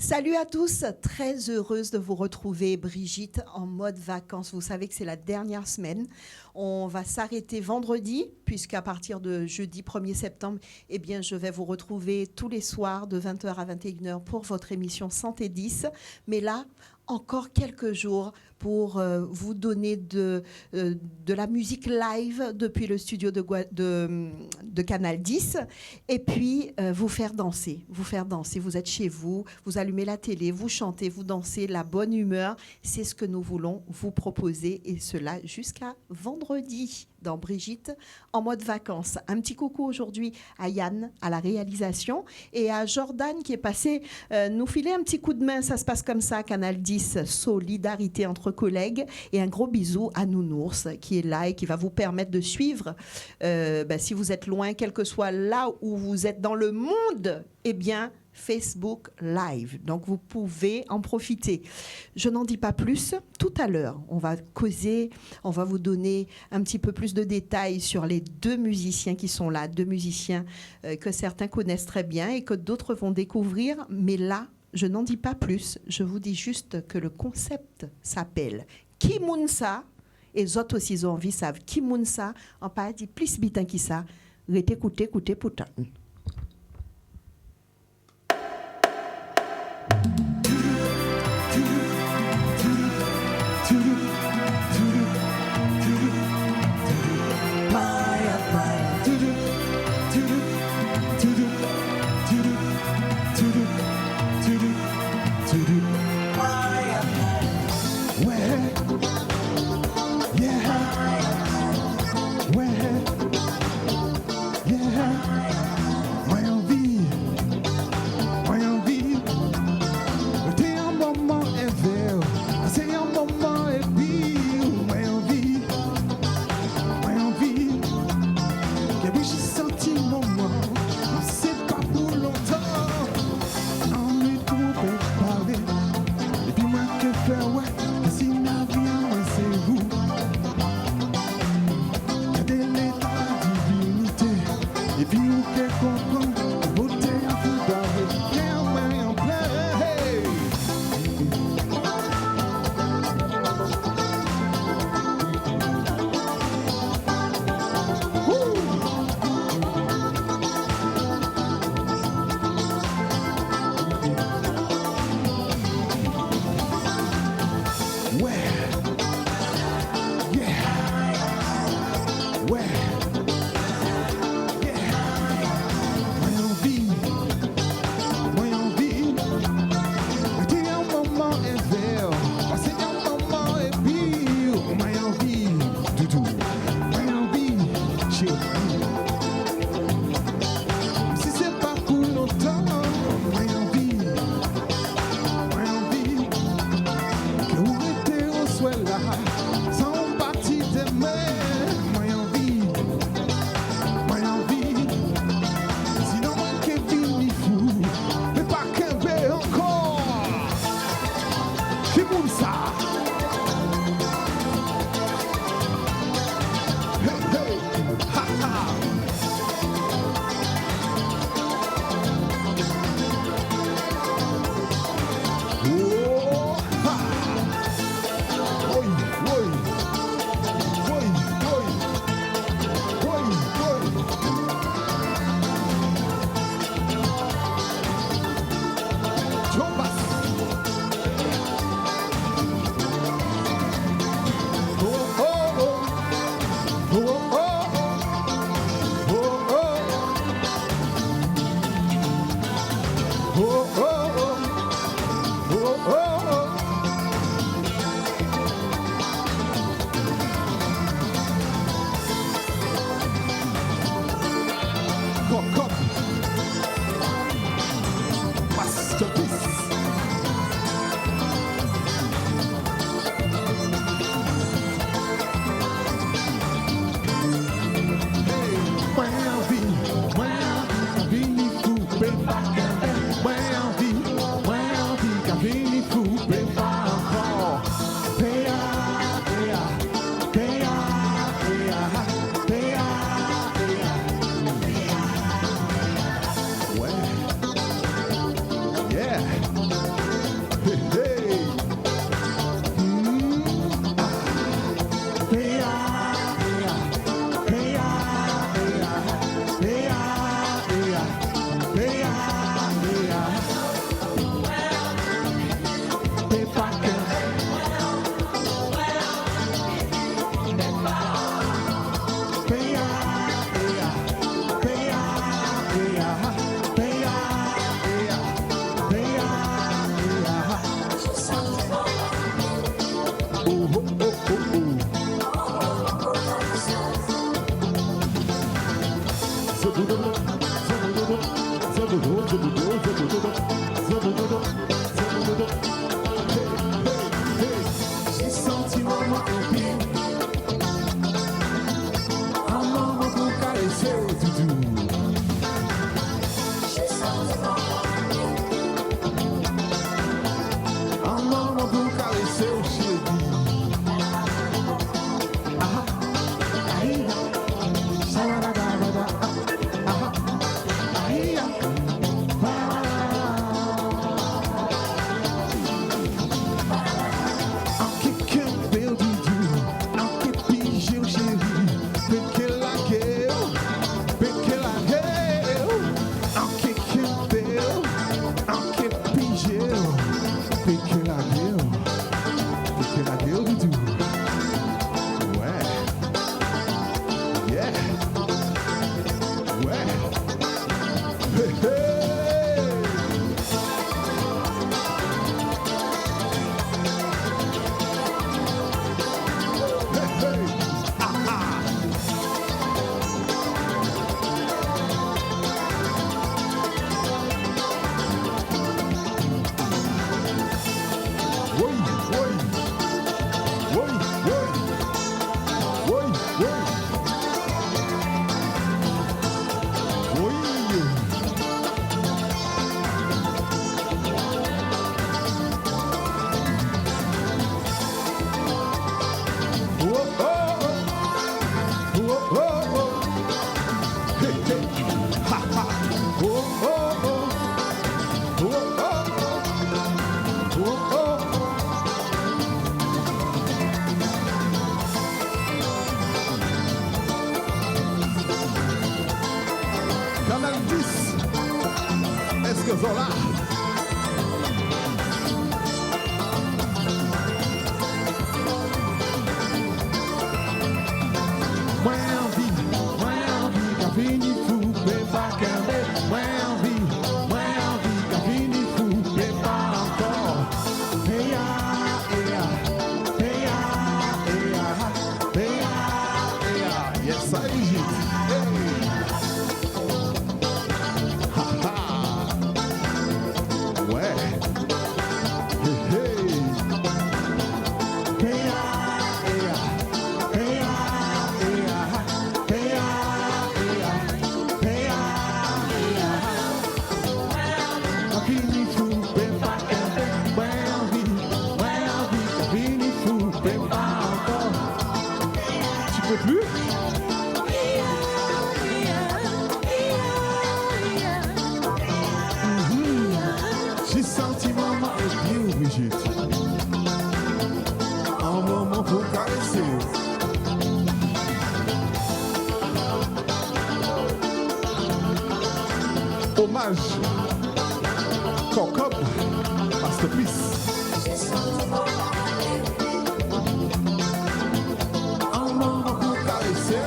Salut à tous, très heureuse de vous retrouver, Brigitte, en mode vacances. Vous savez que c'est la dernière semaine. On va s'arrêter vendredi, puisqu'à partir de jeudi 1er septembre, eh bien, je vais vous retrouver tous les soirs de 20h à 21h pour votre émission Santé 10. Mais là, encore quelques jours pour vous donner de la musique live depuis le studio de Canal 10 et puis vous faire danser. Vous êtes chez vous, vous allumez la télé, vous chantez, vous dansez, la bonne humeur. C'est ce que nous voulons vous proposer et cela jusqu'à vendredi dans Brigitte en mode vacances. Un petit coucou aujourd'hui à Yann à la réalisation et à Jordan qui est passé nous filer un petit coup de main. Ça se passe comme ça, Canal 10, solidarité entre collègues. Et un gros bisou à Nounours qui est là et qui va vous permettre de suivre si vous êtes loin, quel que soit là où vous êtes dans le monde, eh bien Facebook Live. Donc, vous pouvez en profiter. Je n'en dis pas plus. Tout à l'heure, on va causer, on va vous donner un petit peu plus de détails sur les deux musiciens qui sont là, deux musiciens que certains connaissent très bien et que d'autres vont découvrir. Mais là, je n'en dis pas plus. Je vous dis juste que le concept s'appelle Kimunsa. Et les autres aussi ont envie savent Kimunsa. On parle de plus bitin qui ça. Écoutez, pourtant. J'ai senti maman happy. Un maman pour caresser au doudou. J'ai senti maman happy. Un maman pour caresser au chéri. Ah, aïe, saladadada, ah, aïe, Canal 10, est-ce que Zola? Moins envie, qu'a fini fou, mais pas qu'un bébé. Moins envie, qu'a fini fou, mais pas encore. Péa, péa, péa, péa, péa, péa. Yes, I did. Hey. Ha ha. Ouais. Hey, hey. Péa, péa, péa, péa, péa, péa, péa, péa. Qu'a fini fou, mais pas qu'un bébé. Moins envie, qu'a fini fou, mais pas encore. Tu peux plus? J'ai senti maman et bien Brigitte. Un moment pour caresser. Hommage. Cock-up. Masterpiece. Un moment pour caresser.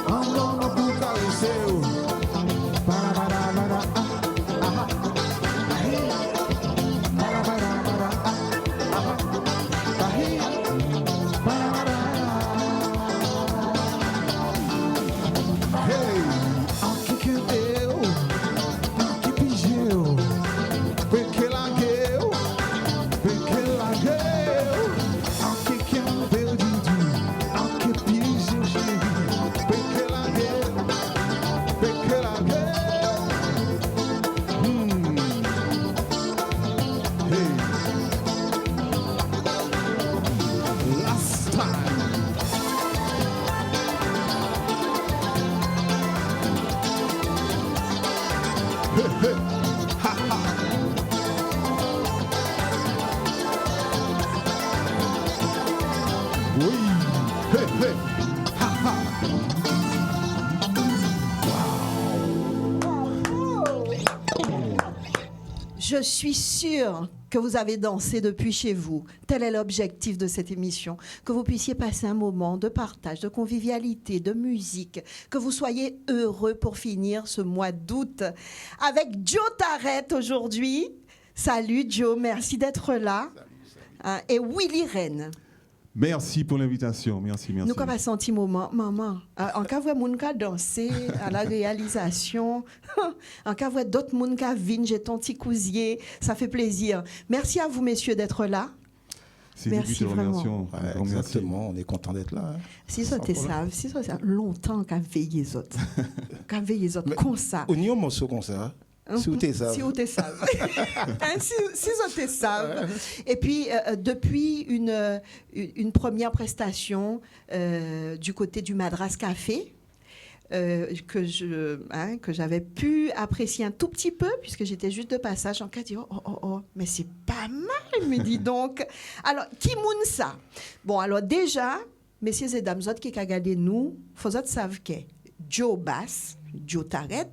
Un moment pour caresser. Ba-da-ba-da-ba-da, ah, ah, ah, ba-da-ba-da-ba-da, ah, ah, ba-da-ba-da. Hey, en que eu, en que pediu, porque largueu, en que eu de tu, en que pediu, chéri, porque largueu. Hey, last time. Hey, hey, ha ha. Oui, hey, hey, ha ha. Je suis sûre que vous avez dansé depuis chez vous. Tel est l'objectif de cette émission. Que vous puissiez passer un moment de partage, de convivialité, de musique. Que vous soyez heureux pour finir ce mois d'août. Avec Joe Tarrett aujourd'hui. Salut Joe, merci d'être là. Et Willy Rennes. Merci pour l'invitation. Merci. Nous avons un senti moment, maman. En cas où moun ka danser à la réalisation, en cas où d'autres moun ka viennent, j'ai ton petit cousier, ça fait plaisir. Merci à vous, messieurs, d'être là. C'est merci vraiment. Exactement, on est content d'être là. Hein. Si ça te savent, longtemps qu'a veillé les autres. Qu'a veillé les autres comme ça. On y a un morceau comme ça. Si vous te savez. Si vous te savez. Si vous te savez. Et puis, depuis une première prestation du côté du Madras Café, que j'avais pu apprécier un tout petit peu, puisque j'étais juste de passage, en cas de dire, oh, mais c'est pas mal, me dit donc. Alors, qui moun ça? Bon, alors déjà, messieurs et dames, autres qui regardent nous, faut autres savent que Joe Bass, Joe Tarret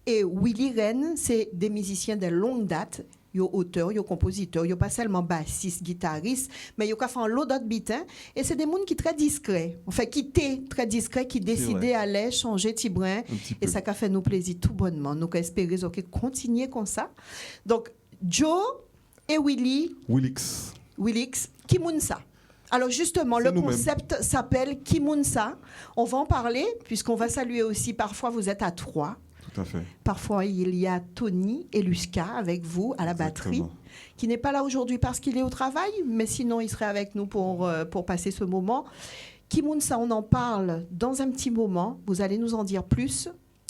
et Willy Ren, c'est des musiciens de longue date. Yo auteur, yo compositeur, yo pas seulement bassiste, guitariste, mais yo ka fait un lot d'autres bitins. Et c'est des gens qui très discrets. Enfin, qui étaient très discrets, qui décidaient d'aller changer petit brin. Et ça a fait nous plaisir tout bonnement. Nous espérons continuer comme ça. Donc, Joe et Willy. Willix. Qui moun ça? Alors justement, le concept s'appelle Qui moun ça? On va en parler, puisqu'on va saluer aussi, parfois vous êtes à 3. Tout à fait. Parfois, il y a Tony et Luska avec vous à la batterie, qui n'est pas là aujourd'hui parce qu'il est au travail, mais sinon, il serait avec nous pour passer ce moment. Kimoun, ça, on en parle dans un petit moment. Vous allez nous en dire plus.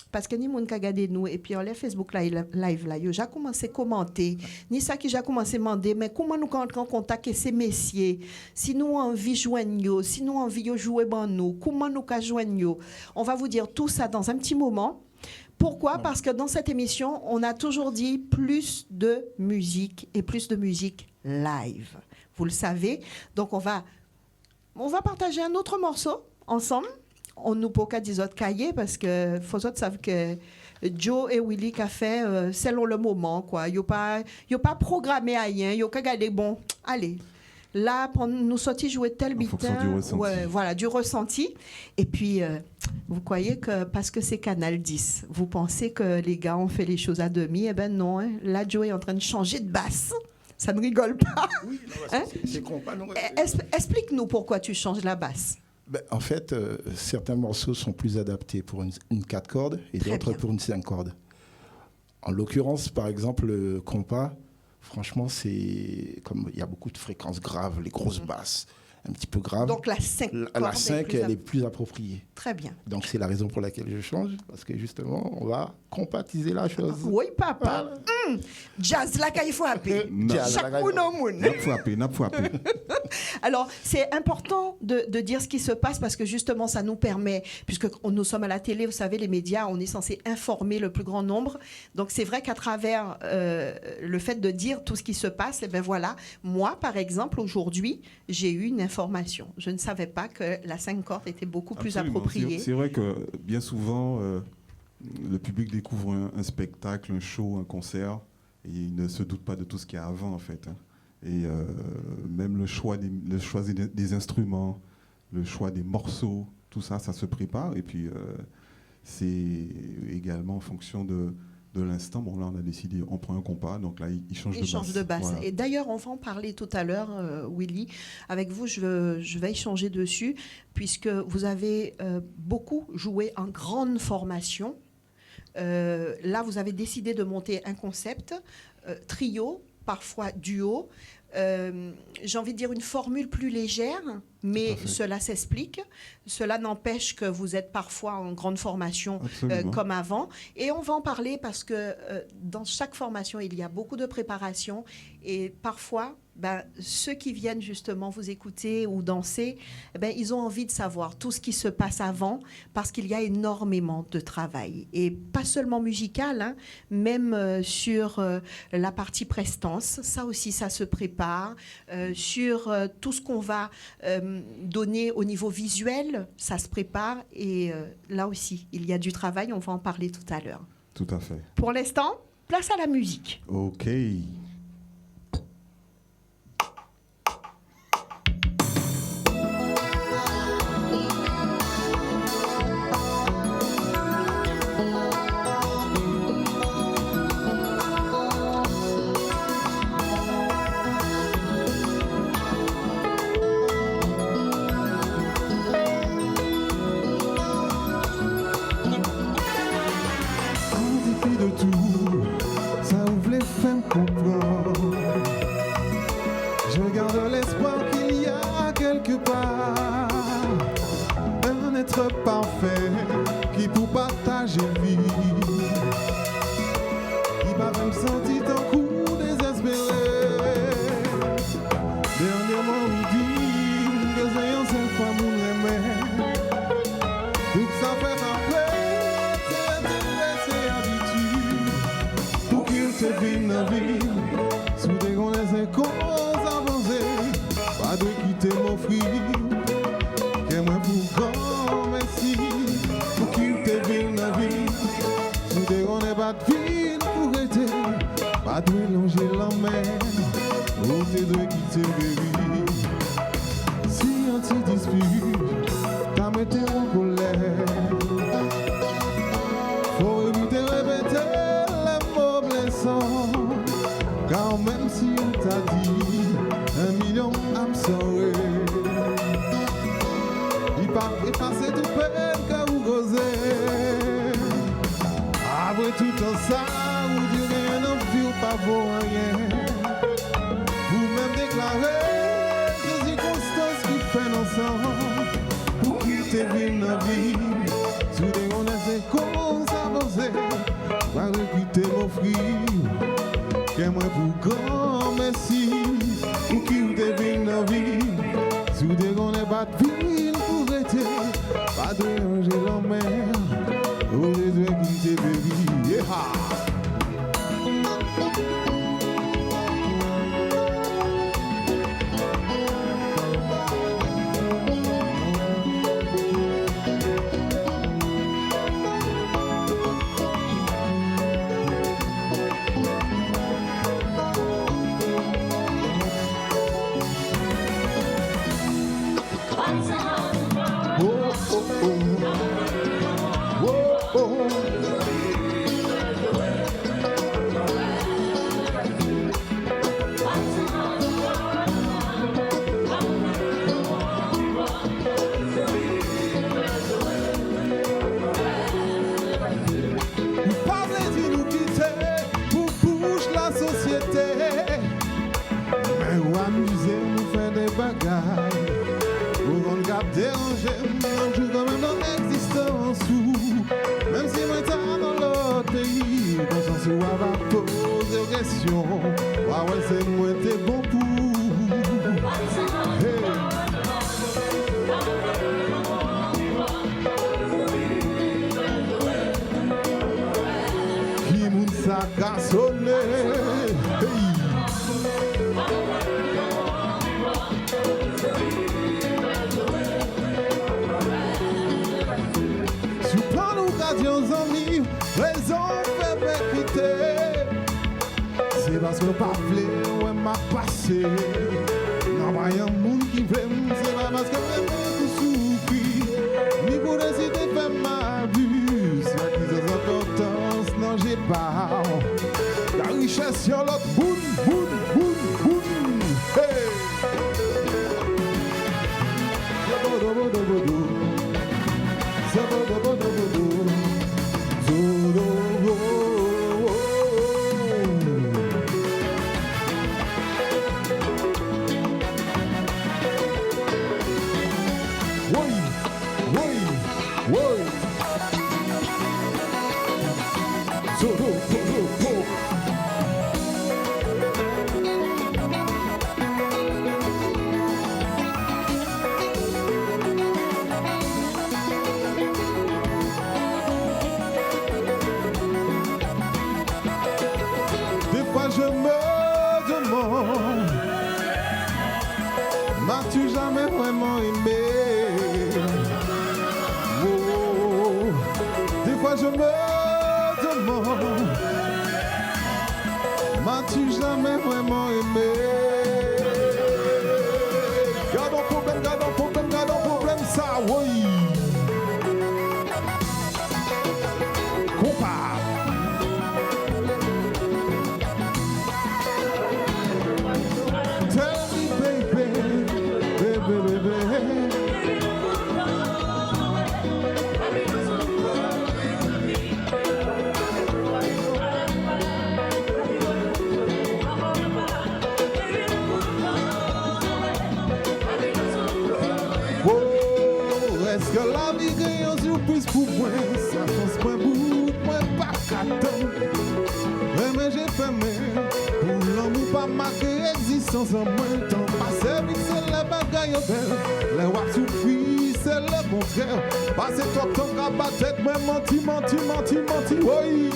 Parce que ni moun ka gade nous et puis on les Facebook live là, yo j'ai commencé à commenter, ni ça qui j'ai commencé à demander, mais comment nous rentrer en contact avec ces messieurs, si nous envie joindre, si nous envie jouer ban nous, comment nous ka joindre. On va vous dire tout ça dans un petit moment. Pourquoi? Parce que dans cette émission, on a toujours dit plus de musique et plus de musique live. Vous le savez. Donc, on va partager un autre morceau ensemble. On nous peut qu'à des autres cahiers parce que faut autres savent que Joe et Willy qu'a fait selon le moment quoi. Yo pas programmé rien. Yo qu'à garder bon. Allez. Là, nous sortis jouer tel bitin, voilà, du ressenti. Et puis, vous croyez que parce que c'est Canal 10, vous pensez que les gars ont fait les choses à demi? Eh ben non, hein. Là, Joe est en train de changer de basse. Ça ne rigole pas. Oui, hein? C'est compas. Explique-nous pourquoi tu changes la basse. Ben, en fait, certains morceaux sont plus adaptés pour une 4 cordes et d'autres pour une 5 cordes. En l'occurrence, par exemple, le compas, franchement, c'est comme il y a beaucoup de fréquences graves, les grosses basses, un petit peu graves. Donc la 5, la 5 elle est plus appropriée. Très bien. Donc c'est la raison pour laquelle je change, parce que justement, on va compatiser la chose. Oui, papa. Voilà. Jazz, là, qu'il faut appeler. Chaque moun au moun. N'a frappé. Alors, c'est important de dire ce qui se passe parce que justement, ça nous permet, puisque nous sommes à la télé, vous savez, les médias, on est censé informer le plus grand nombre. Donc, c'est vrai qu'à travers le fait de dire tout ce qui se passe, et ben voilà, moi, par exemple, aujourd'hui, j'ai eu une information. Je ne savais pas que la 5 cordes était beaucoup plus appropriée. C'est vrai que bien souvent, le public découvre un spectacle, un show, un concert, et il ne se doute pas de tout ce qu'il y a avant, en fait. Hein. Et même le choix des instruments, le choix des morceaux, tout ça, ça se prépare. Et puis, c'est également en fonction de l'instant. Bon, là, on a décidé, on prend un compas, donc là, il change de basse. Il change de basse. Voilà. Et d'ailleurs, on va en parler tout à l'heure, Willy. Avec vous, je vais échanger dessus, puisque vous avez beaucoup joué en grande formation. Là, vous avez décidé de monter un concept, trio, parfois duo. J'ai envie de dire une formule plus légère, mais cela s'explique. Cela n'empêche que vous êtes parfois en grande formation comme avant. Et on va en parler parce que dans chaque formation, il y a beaucoup de préparation. Et parfois, ceux qui viennent justement vous écouter ou danser, ils ont envie de savoir tout ce qui se passe avant parce qu'il y a énormément de travail. Et pas seulement musical, hein, même sur la partie prestance, ça aussi, ça se prépare. Sur tout ce qu'on va donner au niveau visuel, ça se prépare. Et là aussi, il y a du travail, on va en parler tout à l'heure. Tout à fait. Pour l'instant, place à la musique. OK. être parfait, qui pour partager vie, qui va même sentir ton coup désespéré. Dernièrement, on dit que c'est une seule fois mon remède. Tout ça fait après, c'est habitude. Pour qu'il te vienne la vie, sous des grands laissés causes avancées, pas de quitter mon fruit. Moi pour grand merci pour qu'il te vienne la vie. Si des on n'est pas de vie pour être, pas de mélanger la mer, ou t'es de quitter guéri. Si on te dispute, t'as mis en colère. Faut éviter de répéter les mots blessants, car même si on t'a dit 1 million, I'm sorry. Effacer tout peine que vous causez. Après tout ça, vous direz un homme ou pas pour rien. Vous-même déclarez ces circonstances qui fait ensemble pour qu'il te vienne la vie. Sous des on laisse causes avancées, va récupérer mon fruit. Que moi pour grand merci pour qu'il te vienne la vie. Sous des on n'est pas de vie. Pas de ranger la mer, ou les yeux qui te bébé. Yeah. C'est parce que pas plaisir, ouais, m'a passé. Non, pas y'a un monde qui veut, c'est pas parce que même tout souffrir. Ni pour décider de faire ma vue. C'est qui des importances, non, j'ai pas. La richesse sur l'autre, boum, boum, boum, boum. Hey! Je me demande, m'as-tu jamais vraiment aimé? Oh, des fois je me demande, m'as-tu jamais vraiment aimé? Gardons problème, ça, oui. Compare. Est-ce que la vie gagne un surprise pour moi. Ça pense pas bout, moi pas qu'attendre. Mais j'ai fermé. Pour l'amour pas marqué existence en moins temps. Passé vite, c'est la bagaille belle. Les wap souffrir, c'est le contraire. Passé toi ton qu'à battre tête, moi menti, oui.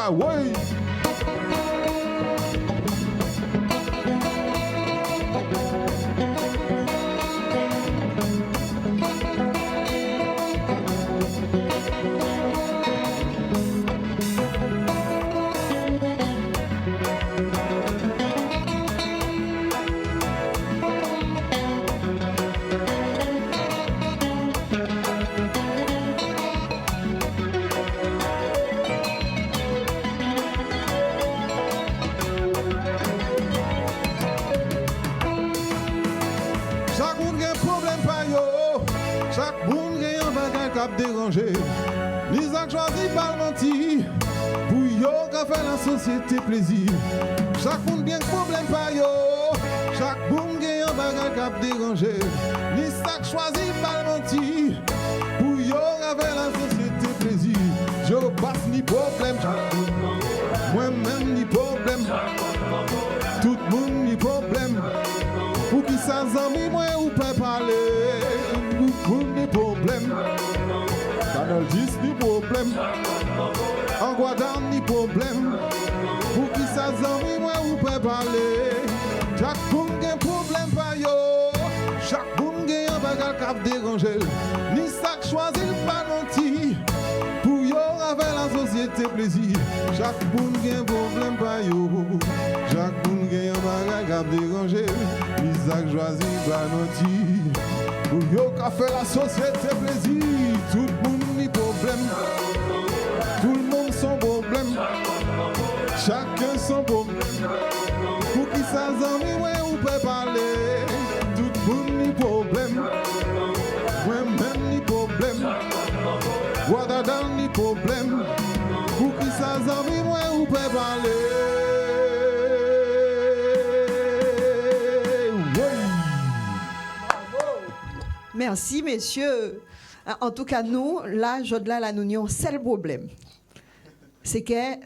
Ah ouais. Chaque monde a un problème pas yo. Chaque monde a un bagage qui a dérangé. Ni ça choisi par menti. Pour yo qui fait la société plaisir. Chaque monde a un problème pas yo. Chaque monde a un bagage qui a dérangé. Ni ça choisi par menti. Pour yo qui fait la société plaisir. Je passe ni problème. Moi-même ni problème. Tout le monde ni problème. Pour qui ça zami moi ou peut parler. Pour ni problème. Canal 10 ni problème. En Guadam ni problème. Pour qui ça zami moi ou peut parler. Chaque monde a un problème pas yo. Chaque monde a un bagage qui a dérangé. Ni ça choisi le pas menti. Pour yo avec la société plaisir. Chaque monde a un problème pas yo. Chaque monde a un bagage qui a dérangé. Ni ça choisi pas menti. Pour yo qui fait la société plaisir. Tout le monde ni problème. Tout le monde son problème. Chacun son problème. Pour qui ça zami ouais ou peut parler. Tout le monde ni problème. Moi-même ni problème. Guadadam ni problème. Pour qui ça zami ouais ou peut parler. Merci, messieurs. En tout cas, nous, là, Jodla, là, nous avons un seul problème. C'est que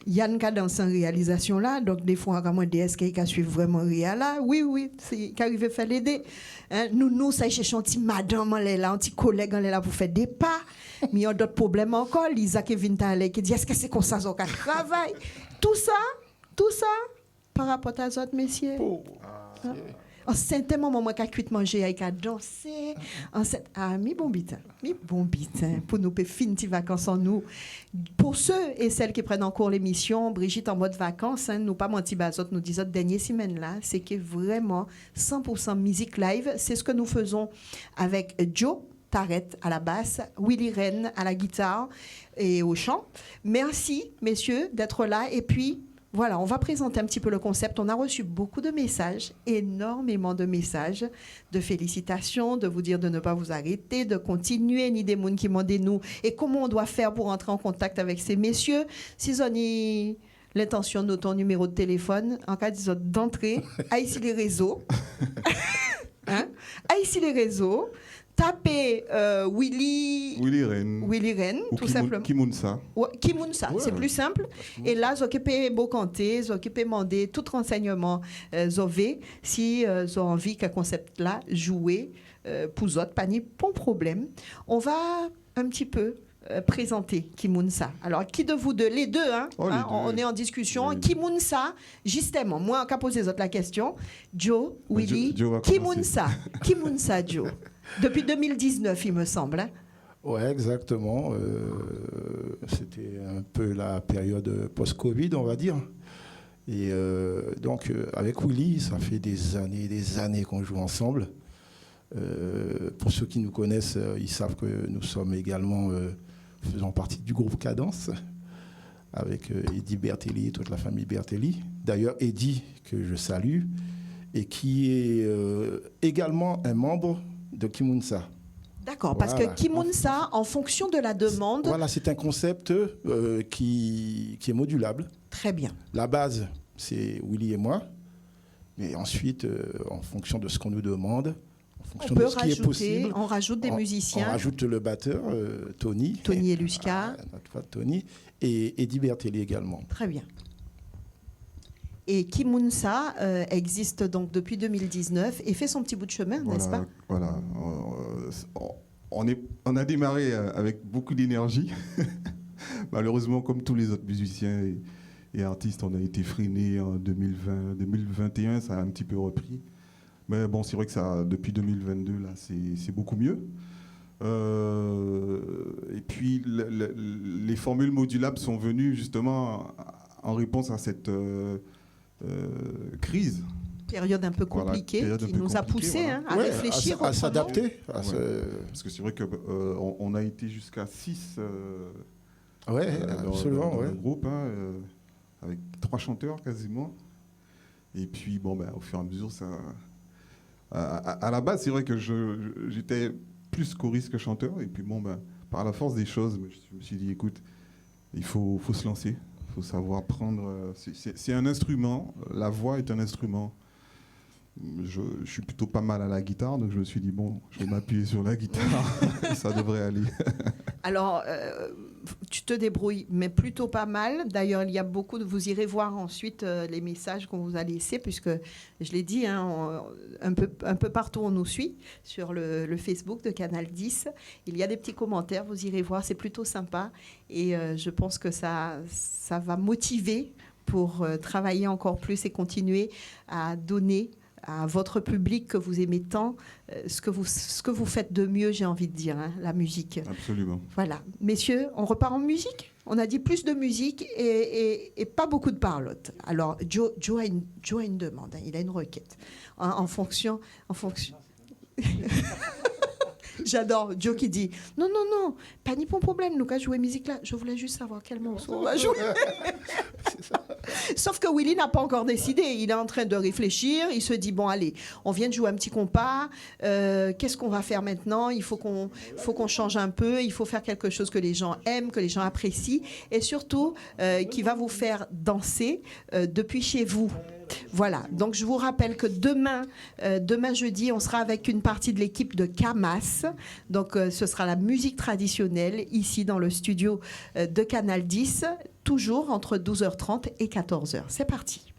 Yann a dans sa réalisation là, donc des fois, on dit est-ce qu'il a suivi vraiment réel là? Oui, c'est qu'il arrive à faire l'aider. Hein? Nous, ça cherchons un petit madame, un petit collègue là pour faire des pas. Mais il y a d'autres problèmes encore. Lisa qui vient t'aller, qui dit est-ce que c'est comme ça qu'on travaille? Tout ça, par rapport à autres messieurs. Hein? En certain moment, moi, quand je manger, avec à danser. Mi bon bitin. Pour nous finir les vacances en nous. Pour ceux et celles qui prennent encore l'émission, Brigitte en mode vacances, hein, nous pas menti bazot, nous disons dernière semaine là, c'est que vraiment 100% musique live, c'est ce que nous faisons avec Joe Tarrett à la basse, Willy Rennes à la guitare et au chant. Merci, messieurs, d'être là. Et puis, voilà, on va présenter un petit peu le concept. On a reçu beaucoup de messages, énormément de messages, de félicitations, de vous dire de ne pas vous arrêter, de continuer, ni des gens qui m'ont dit nous, et comment on doit faire pour entrer en contact avec ces messieurs. Si vous avez l'intention de ton numéro de téléphone, en cas d'entrée, à ici les réseaux. Hein? À ici les réseaux. Tapez Willy Rennes, tout simplement. Kimunsa. Ouais, Kimunsa, c'est plus simple. Et là, vous occupez Beaucanté, vous occupez demander tout renseignement Zové, si vous avez envie qu'un concept-là jouer pour vous, pas de problème. On va un petit peu présenter Kimunsa. Alors, qui de vous deux? Les deux, hein, on est en discussion. Oui. Kimunsa, justement, moi, on a posé la question. Joe, Willy, Kimunsa. Kimunsa, Joe. Depuis 2019, il me semble. Hein? Oui, exactement. C'était un peu la période post-Covid, on va dire. Et donc, avec Willy, ça fait des années qu'on joue ensemble. Pour ceux qui nous connaissent, ils savent que nous sommes également, faisons partie du groupe Cadence, avec Eddie Bertelli et toute la famille Bertelli. D'ailleurs, Eddie, que je salue, et qui est également un membre de Kimunsa. D'accord, parce que Kimunsa, en fonction de la demande... Voilà, c'est un concept qui est modulable. Très bien. La base, c'est Willy et moi. Mais ensuite, en fonction de ce qu'on nous demande, en fonction de ce qui est possible... On rajoute des musiciens. On rajoute le batteur, Tony. Tony Eluska. Notre frère Tony. Et Eddie Bertelli également. Très bien. Et Kimunsa existe donc depuis 2019 et fait son petit bout de chemin, n'est-ce pas? Voilà. On a démarré avec beaucoup d'énergie. Malheureusement, comme tous les autres musiciens et artistes, on a été freinés en 2020, 2021, ça a un petit peu repris. Mais bon, c'est vrai que ça, depuis 2022, là, c'est beaucoup mieux. Et puis, les formules modulables sont venues justement en réponse à cette crise. Période un peu compliquée, période un qui peu nous a compliquée, poussé voilà. à réfléchir à s'adapter. Parce que c'est vrai qu'on a été jusqu'à 6 absolument, dans le groupe, hein, avec 3 chanteurs quasiment. Et puis, bon, au fur et à mesure, ça... À la base, c'est vrai que j'étais plus choriste que chanteur. Et puis, par la force des choses, je me suis dit, écoute, il faut se lancer. Il faut savoir prendre... C'est un instrument. La voix est un instrument. Je suis plutôt pas mal à la guitare, donc je me suis dit, bon, je vais m'appuyer sur la guitare. Ça devrait aller. Alors, tu te débrouilles, mais plutôt pas mal. D'ailleurs, il y a beaucoup de... Vous irez voir ensuite les messages qu'on vous a laissés, puisque, je l'ai dit, hein, un peu partout on nous suit, sur le Facebook de Canal 10. Il y a des petits commentaires, vous irez voir, c'est plutôt sympa. Et je pense que ça va motiver pour travailler encore plus et continuer à donner à votre public que vous aimez tant, ce que vous faites de mieux, j'ai envie de dire, hein, la musique. Absolument. Voilà. Messieurs, on repart en musique. On a dit plus de musique et pas beaucoup de parlotte. Alors, Joe a une demande, hein, il a une requête. En fonction... J'adore Joe qui dit non, pas ni pour problème, nous qu'à jouer musique là. Je voulais juste savoir quel morceau on va jouer. Sauf que Willy n'a pas encore décidé. Il est en train de réfléchir. Il se dit bon, allez, on vient de jouer un petit compas. Qu'est-ce qu'on va faire maintenant? Il faut qu'on change un peu. Il faut faire quelque chose que les gens aiment, que les gens apprécient, et surtout qui va vous faire danser depuis chez vous. Voilà, donc je vous rappelle que demain jeudi, on sera avec une partie de l'équipe de Camas. Donc ce sera la musique traditionnelle ici dans le studio de Canal 10, toujours entre 12h30 et 14h. C'est parti.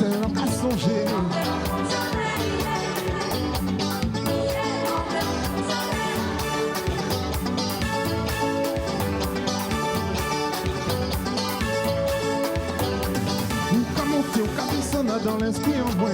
c'est un pas songer. Ou comme on fait au cabissonne dans l'esprit en moi.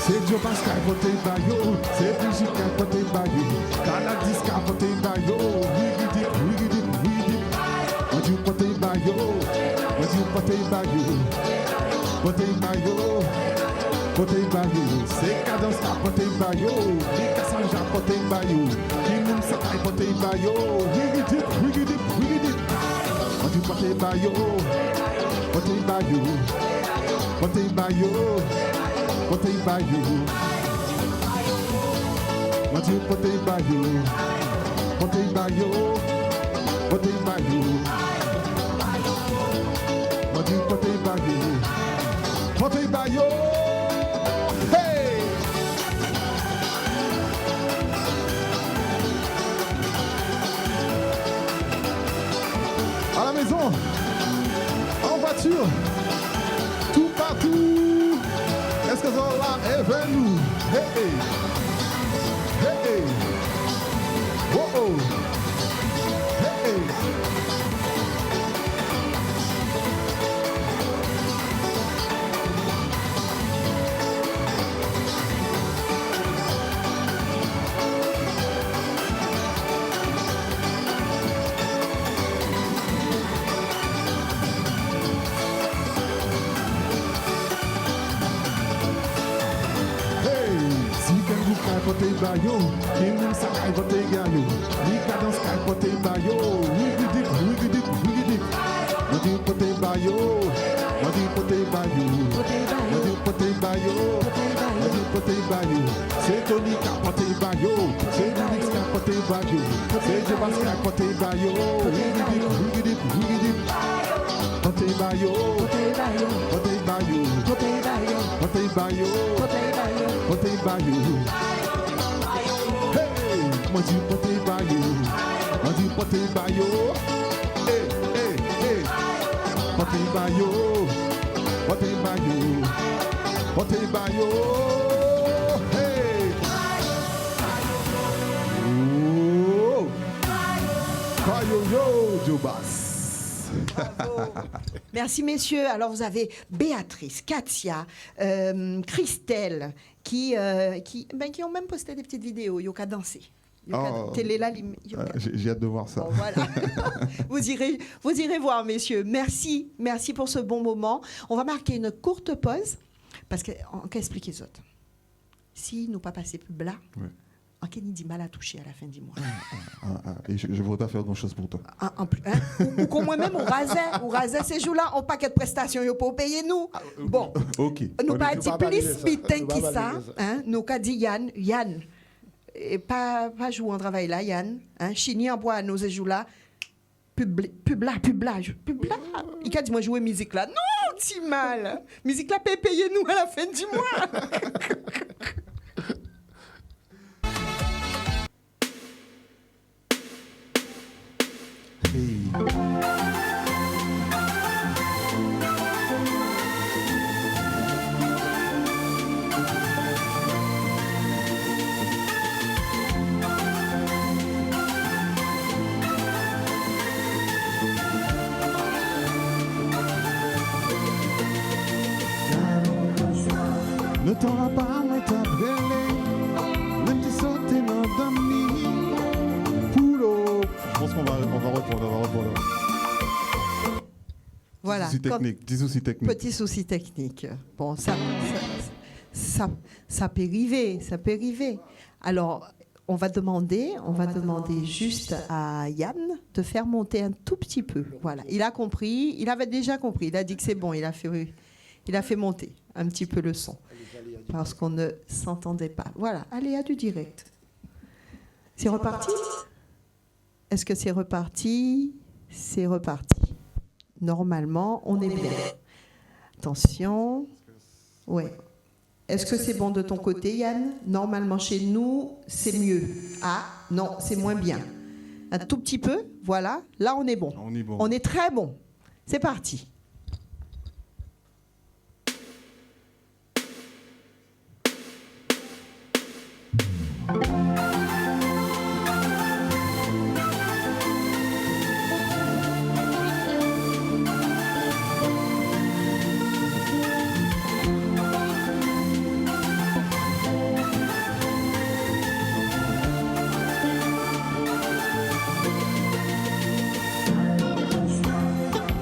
C'est Joe Pascal côté bayo, c'est Brigitte côté bayo, Canadis côté bayo, wigidi. On dit côté bayo, on dit côté bayo, c'est Cadence côté bayo, Mika Sanja côté bayo, Kimum Sakai côté bayo, wigidi. On dit côté bayo, côté bayo. Côté bayo, on dit côté bayo, hey! À la maison, en voiture, tout partout. Est-ce que Zola est venu? Hey! Oh! Hey! Côté bayo, Kim Sakai côté gayo, Mika dans Sky côté bayo, wigidi. On dit côté bayo, c'est Tony qui a côté bayo, c'est Nix qui a côté bayo, c'est Jebas qui a côté bayo, wigidi. Côté bayo. Hey, moi dis côté bayo, hey, côté bayo, hey. Oh, bayo yo, Jobas. Merci messieurs. Alors vous avez Béatrice, Katia, Christelle qui ont même posté des petites vidéos. Yoka danser. J'ai hâte de voir ça. Bon, voilà. vous irez voir messieurs. Merci pour ce bon moment. On va marquer une courte pause parce qu'on peut expliquer les autres. Si nous pas passer plus bas. Ouais. En quel dit mal à toucher à la fin du mois. Et je ne voudrais pas faire grand-chose pour toi. En plus, hein? Ou moi-même, on rasait ces jours-là, on paquet de prestations, pour payer nous. Bon, ok. Nous pas dit plus bitin qui ça. Hein? Nous pas dit Yann, et pas jouer en travail là, Yann. Hein? Chini en bois, nous ces jours-là. Pub là. Il a dit moi jouer musique là. Non, si mal. Musique là, payer nous à la fin du mois. Ne t'en va pas, Voilà. Petit souci technique. Petit souci technique. Bon, ça peut arriver, ça peut arriver. Alors, on va demander juste à Yann de faire monter un tout petit peu. Voilà. Il a compris, il avait déjà compris. Il a dit que c'est bon, il a fait monter un petit peu le son. Parce qu'on ne s'entendait pas. Voilà, aléa du direct. C'est reparti ? Est-ce que c'est reparti ? C'est reparti. Normalement, on est bien. Attention. Ouais. Est-ce que c'est bon de ton côté, Yann ? Normalement, chez nous, c'est mieux. Ah, non, c'est moins bien. Un tout petit peu, voilà. Là, on est bon. On est bon. On est très bon. C'est parti.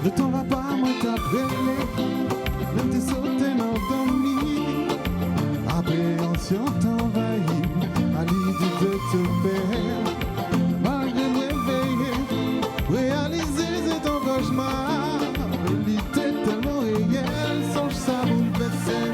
Ne t'en va pas, moi t'appelé, même t'es sauté dans ton lit. Appréhension t'envahit, à l'idée de te perdre. Malgré me réveiller, réaliser c'est ton cauchemar. L'idée tellement réelle, songe ça bouleverser.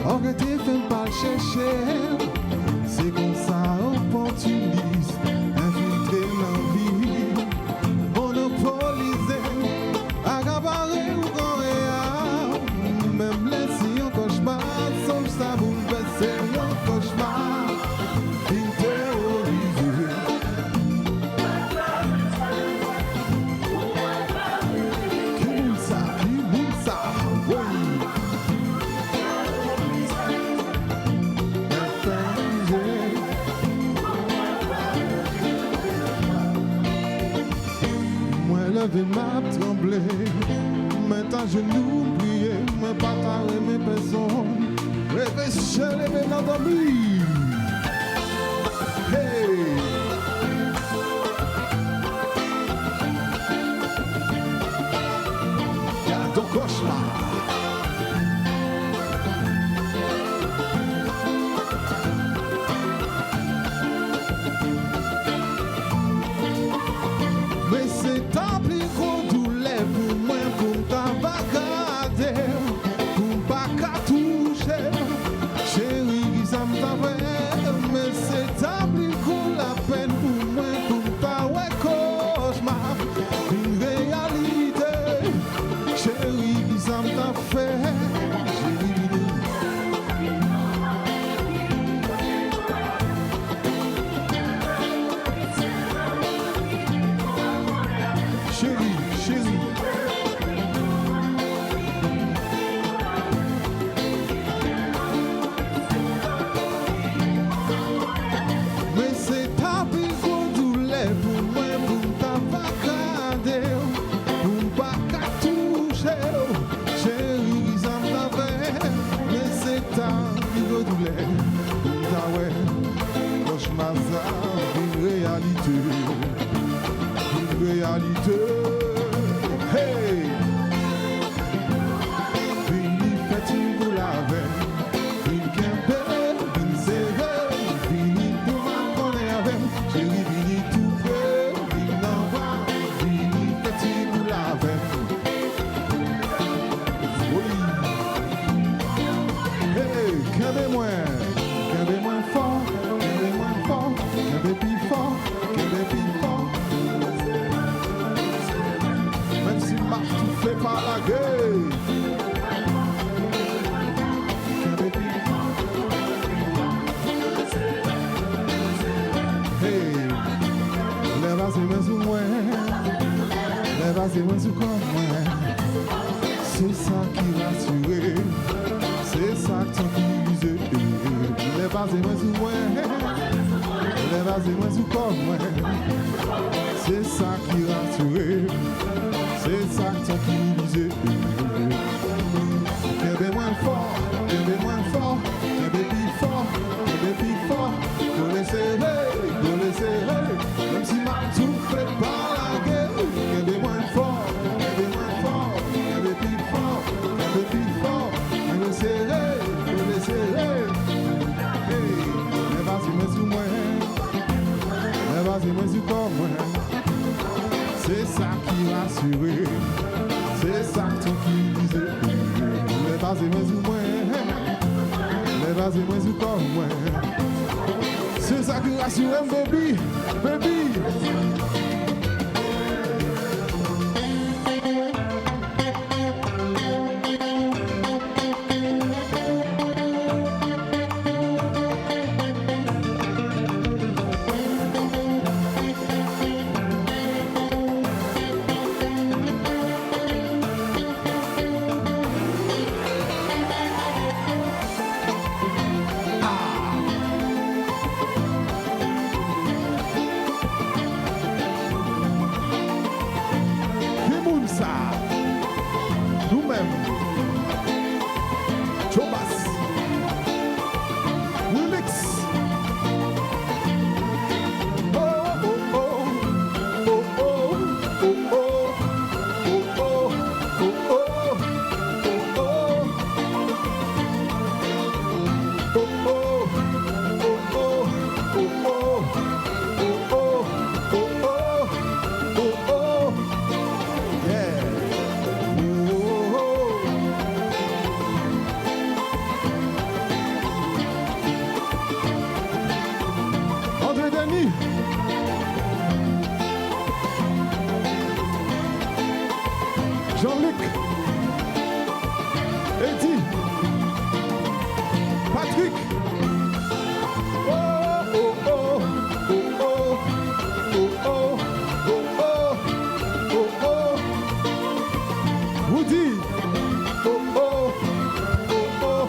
Regretter, fais pas le chercher. C'est comme ça, opportuniste, infiltré l'envie, monopolisé, accaparé ou coréen. Même laissé un cauchemar, songe ça bouleversé, un cauchemar, terrorisé. Qui ça, oui. Levé m'a tremblé, maintenant je n'oublie, mais pas taré mes personnes, réfléchir les mêmes endormis. Hey! Y'a ton cauchemar. Mais c'est ta plus grande douleur pour moi, pour ta bagarre, pour pas qu'à toucher. Chérie, ça me va vrai, mais c'est ta plus grande la peine pour moi, pour ta ouais cauchemar. Une réalité, chérie, ça me va fait. Hey! Fini fait-il pour la veine, fini qu'un fini serré, fini pour m'abonner avec, chérie, fini tout près, fini n'envoie, fini fait-il pour la veine. Oui! Hey! Qu'avez-moi fort, qu'avez-moi fort, qu'avez plus fort, qu'avez plus fort. Même si marche tout fait par la gueule. Hey, lève ses mains sous moi, lève ses mains sous comme moi. C'est ça qui rassure, c'est ça qui tranquillise. Lève basé moins sous moi, les basé moins sous comme moi. C'est ça qui rassure, c'est ça qui tranquillise. Kébé moins fort, kébé moins fort, kébé plus fort, kébé plus fort. Faut les serrer, même si ma tout fait par la gueule. Kébé moins fort, kébé plus fort, kébé plus fort. Faut les serrer. Hey, mais vas-y, mais sous moi, mais vas-y, mais sous comme moi. C'est ça qui rassure, c'est ça qui tranquillise. Mais vas-y, mais sous moi, mais vas-y, mais sous comme moi. C'est ça qui rassure, baby, baby. Nous-mêmes, Jobas, Remix. Oh, oh, oh, oh, oh, oh, oh, oh, oh, André Denis. Jean-Luc. Eddie. Patrick. Oh, oh, oh, oh, oh, oh, oh, oh, oh, oh. Woody. Oh, oh, oh, oh,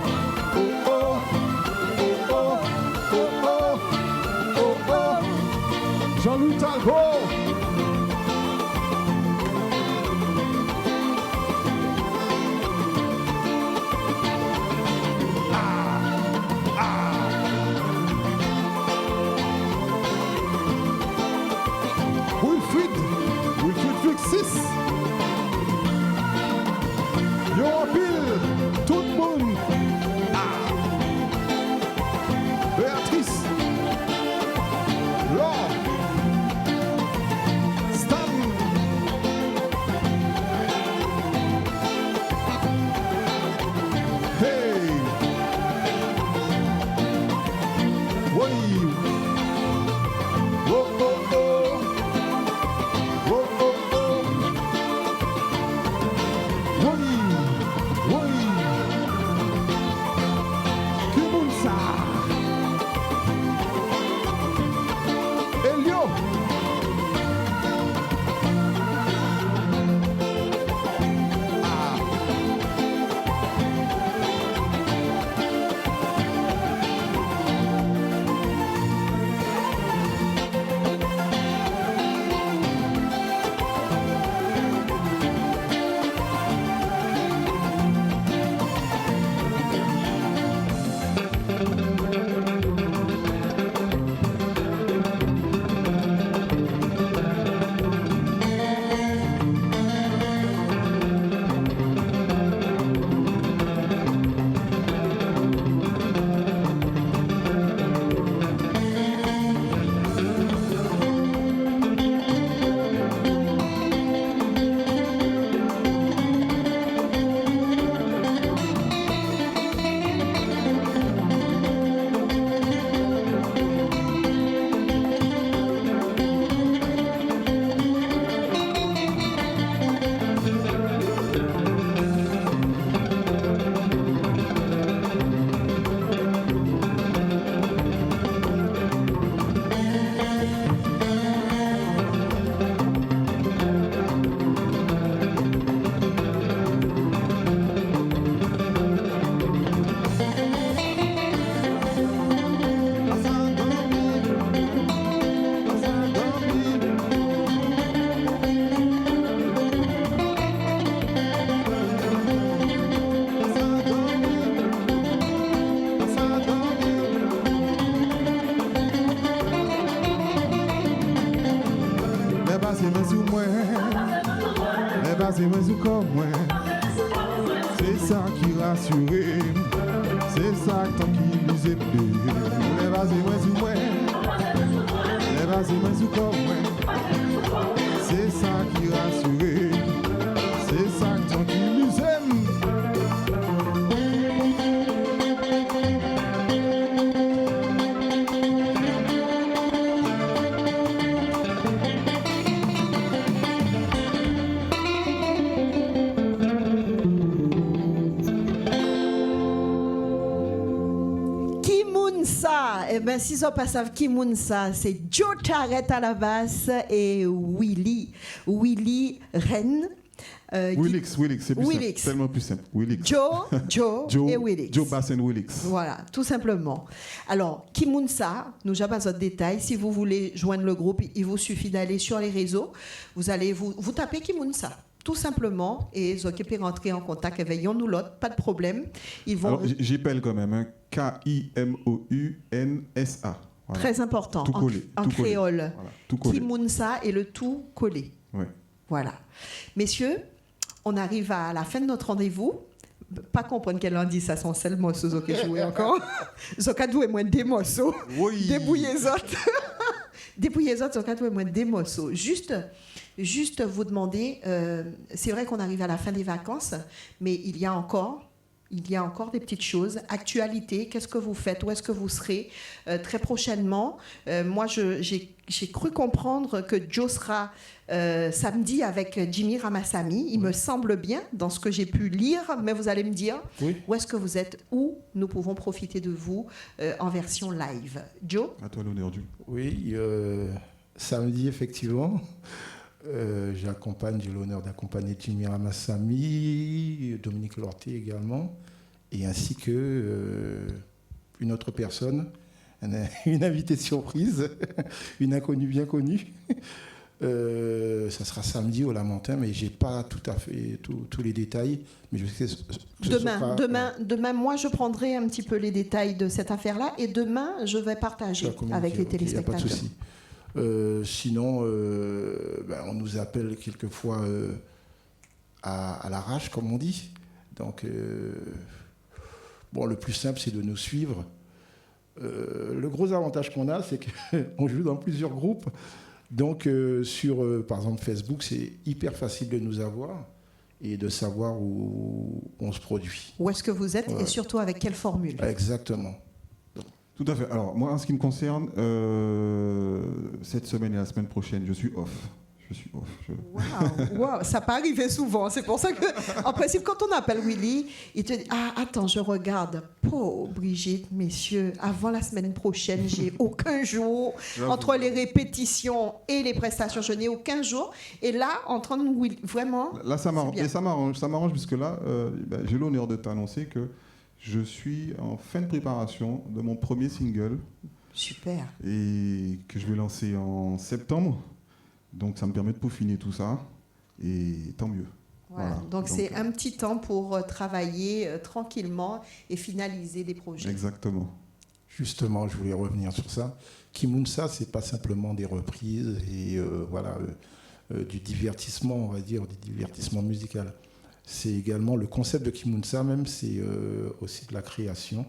oh, oh, oh, oh. Jean-Louis Talbot. Wilfried Fixis. Yo Bill, tout le monde. Béatrice. Laure. sous moi, les bases moins sous comme moi. C'est ça qui rassure, c'est ça qui nous aide. Les bases moins sous moi, les bases moins sous comme moi. C'est ça qui rassure, c'est ça qui nous aime. Eh bien, si on passe à Kimunsa, c'est Joe Charrette à la basse et Willy Rennes. Willix, c'est plus Willix. simple, tellement plus simple. Willix. Joe et Willix. Joe Bass and Willix. Voilà, tout simplement. Alors, Kimunsa, nous n'avons pas d'autres détails. Si vous voulez joindre le groupe, il vous suffit d'aller sur les réseaux. Vous allez vous tapez Kimunsa. Tout simplement, et vous pouvez rentrer en contact avec nous l'autre, pas de problème. Ils vont. Alors, j'appelle quand même, hein, Kimunsa. Voilà. Très important, tout collé, en tout créole. Voilà, tout collé. Kimunsa et le tout collé. Ouais. Voilà. Messieurs, on arrive à la fin de notre rendez-vous. Pas comprendre qu'elle en dit ça sont seuls morceaux que je jouais encore. Zoka doué moins des morceaux. Oui. Débrouillez les autres. Débrouillez les autres, Zoka doué moins des morceaux. Juste vous demander, c'est vrai qu'on arrive à la fin des vacances, mais il y a encore des petites choses. Actualité, qu'est-ce que vous faites? Où est-ce que vous serez très prochainement? Moi, j'ai cru comprendre que Joe sera samedi avec Jimmy Ramasamy. Il me semble bien, dans ce que j'ai pu lire, mais vous allez me dire où est-ce que vous êtes, où nous pouvons profiter de vous en version live. Joe? À toi l'honneur, Dieu. Oui, samedi, effectivement. J'ai l'honneur d'accompagner Jimmy Ramasamy, Dominique Lorté également, et ainsi que une autre personne, une invitée surprise, une inconnue bien connue. Ça sera samedi au Lamentin, mais j'ai pas tout à fait tous les détails. Mais je sais que demain, moi, je prendrai un petit peu les détails de cette affaire-là, et demain, je vais partager avec les téléspectateurs. Il n'y a pas de souci. Sinon, on nous appelle quelquefois à l'arrache, comme on dit. Donc, le plus simple, c'est de nous suivre. Le gros avantage qu'on a, c'est qu'on joue dans plusieurs groupes. Donc, sur, par exemple, Facebook, c'est hyper facile de nous avoir et de savoir où on se produit. Où est-ce que vous êtes et surtout avec quelle formule? Exactement. Tout à fait. Alors, moi, en ce qui me concerne, cette semaine et la semaine prochaine, je suis off. Waouh, ça peut arriver souvent. C'est pour ça que, en principe, quand on appelle Willy, il te dit attends, je regarde. Pauvre Brigitte, messieurs, avant la semaine prochaine, j'ai aucun jour. Entre les répétitions et les prestations, je n'ai aucun jour. Et là, en train de Willy, vraiment. Là, ça m'arrange. Et ça m'arrange puisque là, j'ai l'honneur de t'annoncer que je suis en fin de préparation de mon premier single. Super. Et que je vais lancer en septembre. Donc ça me permet de peaufiner tout ça. Et tant mieux. Voilà. Donc c'est un petit temps pour travailler tranquillement et finaliser des projets. Exactement. Justement, je voulais revenir sur ça. Kimunsa, c'est pas simplement des reprises et du divertissement, on va dire, du divertissement musical. C'est également le concept de Kimunsa, même, c'est aussi de la création,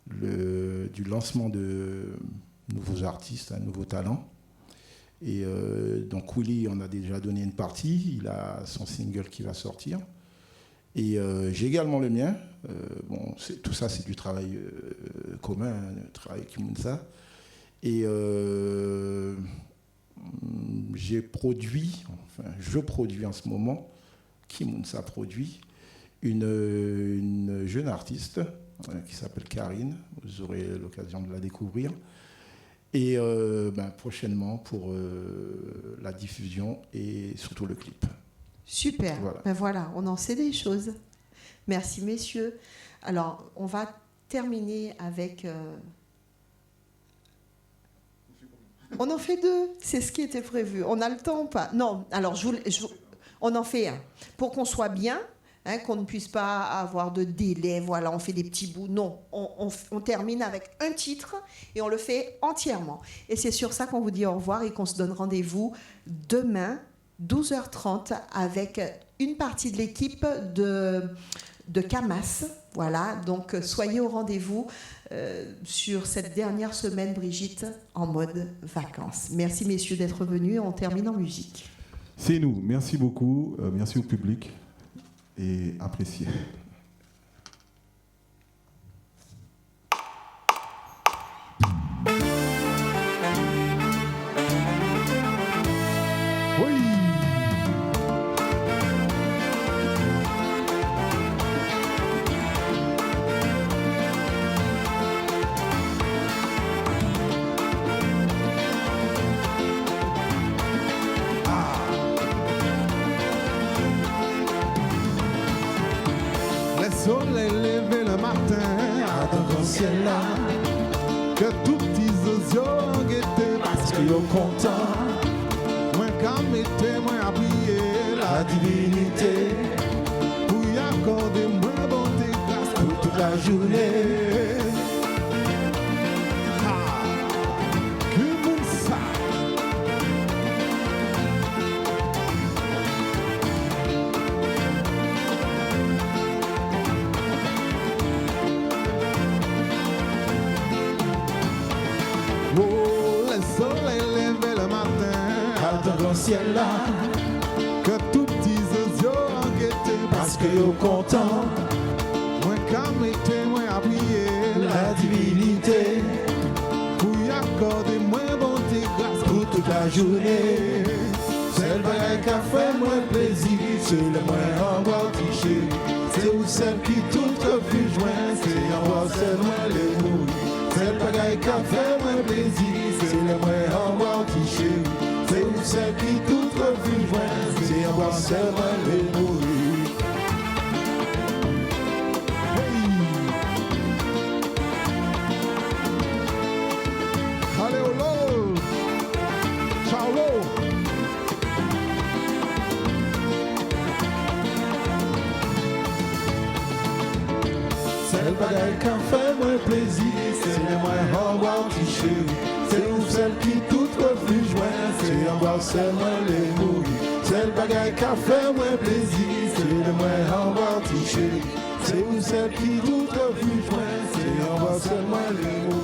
du lancement de nouveaux artistes, nouveaux talents. Et donc Willy en a déjà donné une partie, il a son single qui va sortir. Et j'ai également le mien. Tout ça, c'est du travail commun, le travail Kimunsa. Et je produis en ce moment, Kimunsa produit, une jeune artiste qui s'appelle Karine. Vous aurez l'occasion de la découvrir. Et prochainement pour la diffusion et surtout le clip. Super. Voilà. Voilà, on en sait des choses. Merci, messieurs. Alors, on va terminer avec... On en fait 2. C'est ce qui était prévu. On a le temps ou pas? Non. Alors, on en fait un. Pour qu'on soit bien, hein, qu'on ne puisse pas avoir de délai, voilà, on fait des petits bouts. Non, on termine avec un titre et on le fait entièrement. Et c'est sur ça qu'on vous dit au revoir et qu'on se donne rendez-vous demain, 12h30, avec une partie de l'équipe de Camas. Voilà, donc soyez au rendez-vous sur cette dernière semaine, Brigitte, en mode vacances. Merci messieurs d'être venus, on termine en musique. C'est nous. Merci beaucoup. Merci au public. Et appréciez. Oui. Le soleil levé le matin à ton grand ciel là, que tout petits yeux ont guetté parce qu'ils sont contents. Moi quand mettez moi à prier la divinité pour y accorder moi bonté grâce pour toute la journée. Que bon ça. Oh, le soleil levé le matin à ton grand ciel là, que tout petits yeux ont guetté parce que yo content. Moi quand mettez moi à prier la divinité pour y accorder moi bonté grâce pour toute la journée. C'est le bagage qui a fait moi plaisir, c'est le moins en bois cliché. C'est où celle qui tout refuse joint, c'est en bois c'est moi les mouilles. C'est le bagage qui a fait moi plaisir, c'est le moins en bois cliché. C'est où celle qui tout refuse joint, c'est en bois c'est moi les mouilles. Allez, oh lol! Ciao! C'est le bagage qui fait moins plaisir, c'est le moins en bois qui chérit. C'est où celle qui tout refuse joint, c'est en bois c'est moi les mouilles. C'est le bagage qui fait moins plaisir, c'est le moins en bois qui chérit. C'est où celle qui tout refuse joint, c'est en bois c'est moi les mouilles.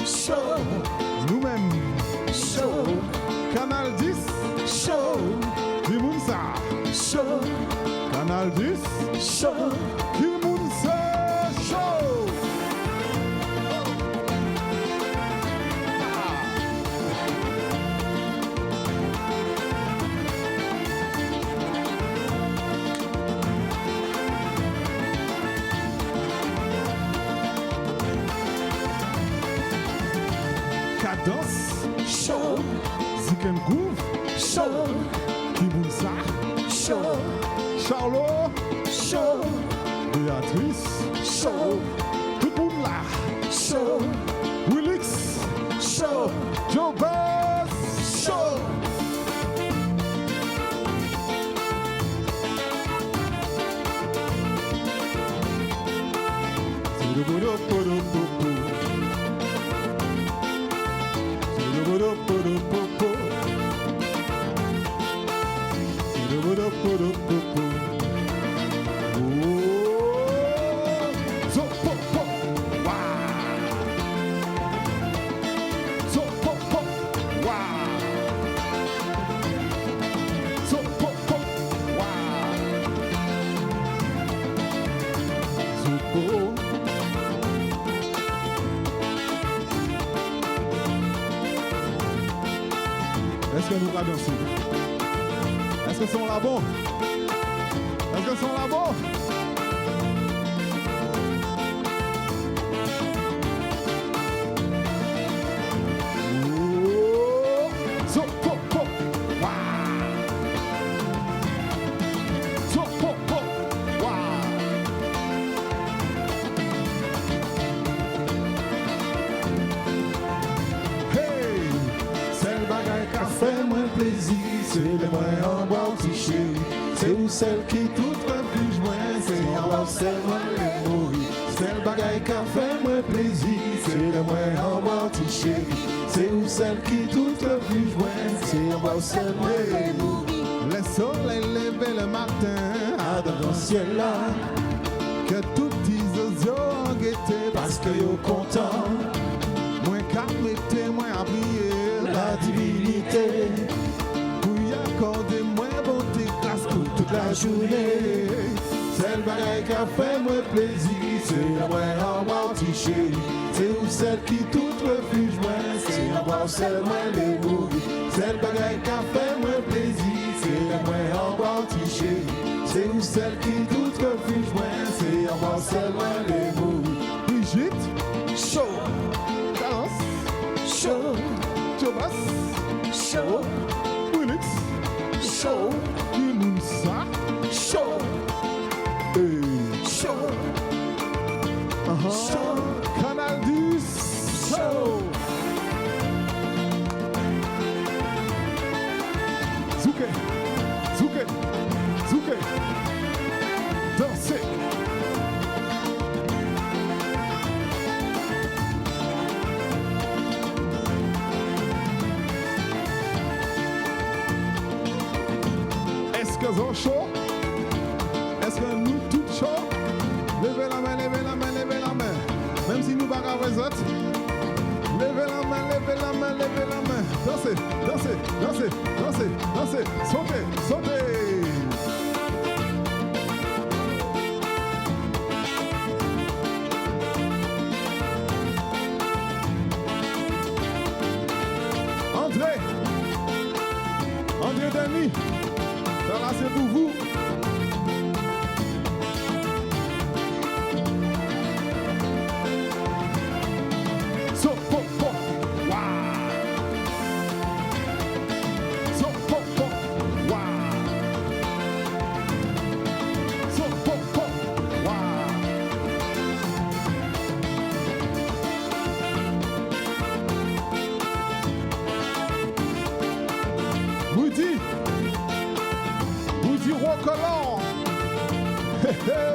Show, nous-mêmes, show, Canal 10, show, Kimunsa, show, Canal 10, show. Kimunsa Show. Cadence, Show, Ziken Groove, show, Kimunsa, show, Charlot, show, Béatrice, show, tout le monde là, show, Willix, show, Joe Bass, show. Est-ce que nous allons danser? Est-ce que sont là bon? Est-ce que sont là bon? Oh, so, po, po, wah. So, po, po, wah. Hey, c'est le bagage qu'a fait moins plaisir, c'est le moins en bas petit chéri. C'est où celle qui toute refuge moins, c'est en bas celle moins les mourir. C'est le bagage qu'a fait moins plaisir, c'est le moins en bas petit chéri. C'est où celle qui toute refuge moins, c'est en bas celle moins les mourir. Le soleil levé le matin, à dans le ciel là, que tout les oiseaux ont guetté parce que yo content. Moins qu'à mettre, moins à prier la divinité. Pour y accorder moins bonté grâce pour toute la journée. C'est le bagage qui a fait moins plaisir, c'est la moins en bas petit chéri. C'est où celle qui tout refuge moins, c'est en bas celle moins les mourir. C'est le bagage qui a fait moins plaisir, c'est la moins en bas petit chéri. C'est où celle qui tout refuge moins, c'est en bas celle moins les mourir. Brigitte, Show, Carlos, show, Thomas, show, Willix, show, Kimunsa, show, et show, show. Canal 10 Show. Zouké, Zouké, Zouké, dansez. Est-ce que vous êtes chaud? Est-ce que nous tous chaud? Levez la main, levez la main, levez la main. Même si nous bagarrons les autres. Levez la main, levez la main, levez la main. Dansez, dansez, dansez, dansez, dansez. Sautez, sautez. André, André Denis, ça là c'est pour vous. So, po, po, wah. So, po, po, wah. So, po, po, wah. Woody Roquelon. Hey, hey.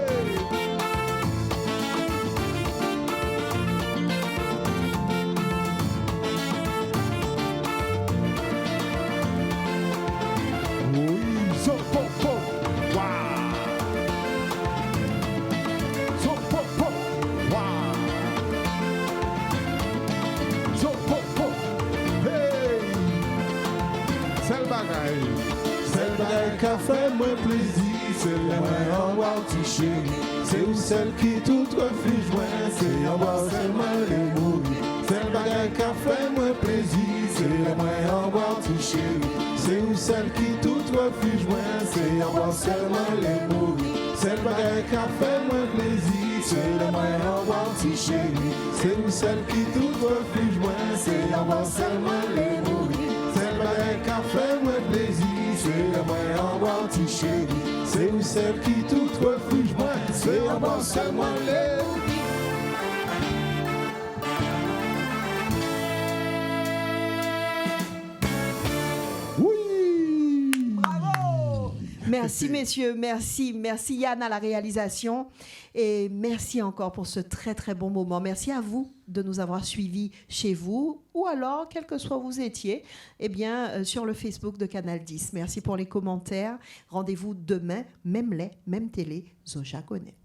Oui, so, po, po, wah. So, po, po, wah. qu'a fait moi plaisir, c'est moi en voir petit chéri. C'est où celle qui tout refuge moi, c'est en voir seulement les mourir. C'est le bagage qu'a fait moi plaisir, c'est moi en voir petit chéri. C'est où celle qui tout refuge moi, c'est en voir seulement les mourir. C'est le bagage qu'a fait moi plaisir, c'est moi en voir petit chéri. C'est où celle qui tout refuge moi, c'est en voir seulement les mourir. C'est le bagage qu'a fait moi plaisir, c'est moi en voir petit chéri. C'est où celle qui tout refuge moi, c'est en voir seulement les mourir. Merci messieurs, merci Yann à la réalisation et merci encore pour ce très très bon moment. Merci à vous de nous avoir suivis chez vous ou alors, quel que soit où vous étiez, sur le Facebook de Canal 10. Merci pour les commentaires. Rendez-vous demain, même lait, même télé, Zoja connaît.